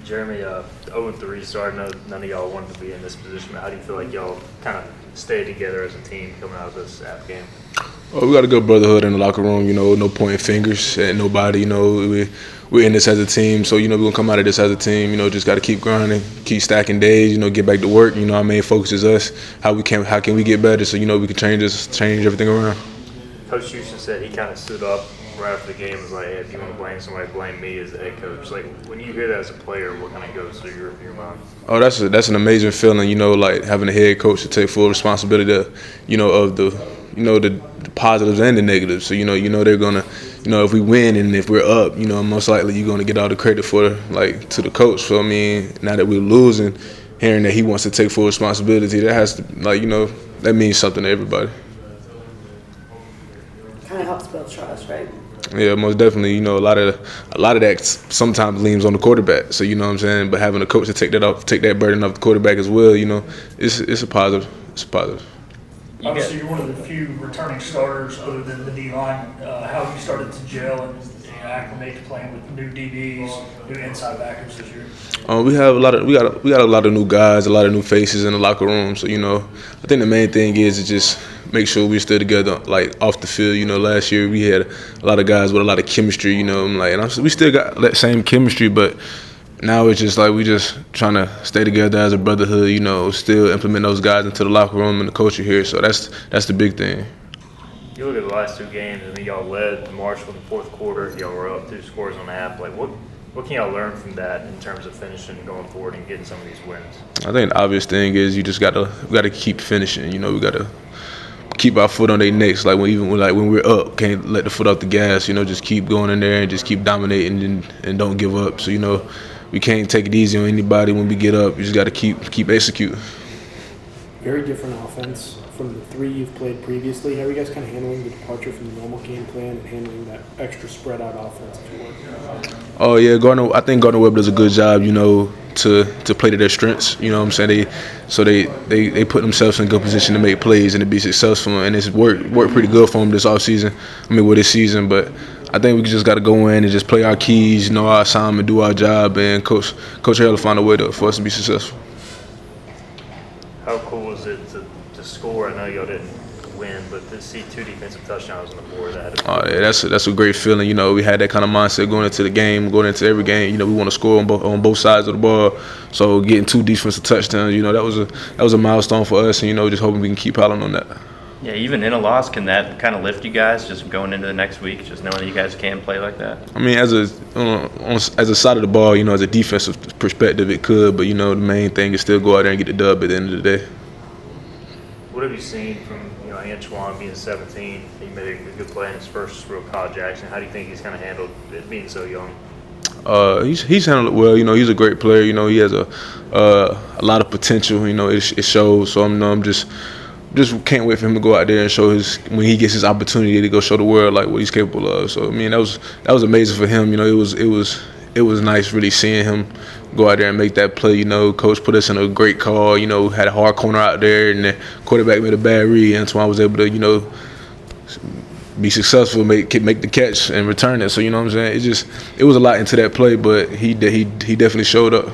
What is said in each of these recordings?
Jeremy, 0-3 start. I know none of y'all wanted to be in this position, but how do you feel like y'all kind of stayed together as a team coming out of this app game? Well, we got a good brotherhood in the locker room, no pointing fingers at nobody, we're in this as a team, so, we're going to come out of this as a team, just got to keep grinding, keep stacking days, get back to work, our main focus is us, how can we get better so, we can change everything around. Coach Houston said he kind of stood up right after the game and was like, hey, if you want to blame somebody, blame me as the head coach. Like, when you hear that as a player, what kind of goes through your mind? Oh, that's an amazing feeling, like having a head coach to take full responsibility of the positives and the negatives. So, they're going to, if we win and if we're up, most likely you're going to get all the credit to the coach. So, now that we're losing, hearing that he wants to take full responsibility, that has to, that means something to everybody. Kind of helps build trust, right? Yeah, most definitely. A lot of that sometimes leans on the quarterback. So, what I'm saying? But having a coach to take that burden off the quarterback as well, it's a positive. It's a positive. Obviously, you're one of the few returning starters other than the D-line. How have you started to gel and acclimate to playing with new DBs, new inside backers this year? We got a lot of new guys, a lot of new faces in the locker room. So, I think the main thing is to just make sure we stay together, like off the field. Last year we had a lot of guys with a lot of chemistry. We still got that same chemistry, but now it's just like we just trying to stay together as a brotherhood. Still implement those guys into the locker room and the culture here. So that's the big thing. You look at the last two games, and y'all led Marshall in the fourth quarter. Y'all were up 2 scores on the half. Like, what can y'all learn from that in terms of finishing and going forward and getting some of these wins? I think the obvious thing is you just we gotta keep finishing. We gotta keep our foot on their necks. Like when we're up, can't let the foot off the gas. Just keep going in there and just keep dominating and don't give up. So we can't take it easy on anybody when we get up. You just gotta keep executing. Very different offense from the 3 you've played previously. How are you guys kind of handling the departure from the normal game plan and handling that extra spread out offense? Oh yeah, I think Gardner-Webb does a good job, to play to their strengths. What I'm saying? They put themselves in a good position to make plays and to be successful, and it's worked pretty good for them this offseason. This season, but I think we just got to go in and just play our keys, know our assignment, do our job, and Coach Hale will find a way for us to be successful. How cool is it to score? I know y'all didn't win, but to see 2 defensive touchdowns on the board, yeah, that's a great feeling. We had that kind of mindset going into the game, going into every game. We want to score on both sides of the ball. So getting 2 defensive touchdowns, that was a milestone for us, and just hoping we can keep piling on that. Yeah, even in a loss, can that kind of lift you guys just going into the next week, just knowing that you guys can play like that? As a side of the ball, as a defensive perspective, it could, but the main thing is still go out there and get the dub at the end of the day. What have you seen from Antoine being 17? He made a good play in his first real college action. How do you think he's kind of handled it being so young? He's handled it well. He's a great player. He has a lot of potential. It shows. So I'm just can't wait for him to go out there and show when he gets his opportunity to go show the world like what he's capable of. So that was amazing for him. It was nice really seeing him go out there and make that play. Coach put us in a great call. Had a hard corner out there, and the quarterback made a bad read. Antoine was able to be successful, make the catch and return it. So what I'm saying? It was a lot into that play, but he definitely showed up.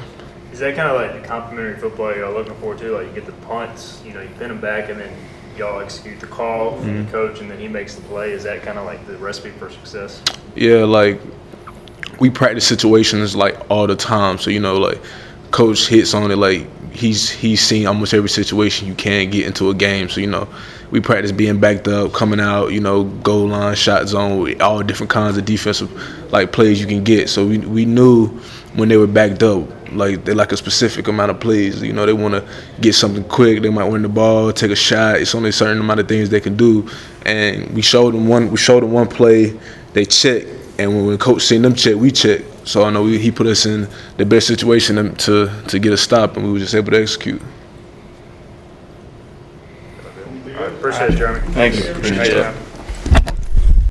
Is that kind of like the complimentary football y'all looking for too? Like you get the punts, you pin them back, and then y'all execute the call from the coach, and then he makes the play. Is that kind of like the recipe for success? Yeah, like we practice situations like all the time. So like coach hits on it. Like he's seen almost every situation you can get into a game. So we practice being backed up, coming out, goal line, shot zone, all different kinds of defensive plays you can get. So we knew when they were backed up, they like a specific amount of plays. They want to get something quick. They might win the ball, take a shot. It's only a certain amount of things they can do. And we showed them one play. They checked, and when coach seen them check, we checked. So I know he put us in the best situation to get a stop, and we were just able to execute. Appreciate it, Jeremy. Thanks. Appreciate it.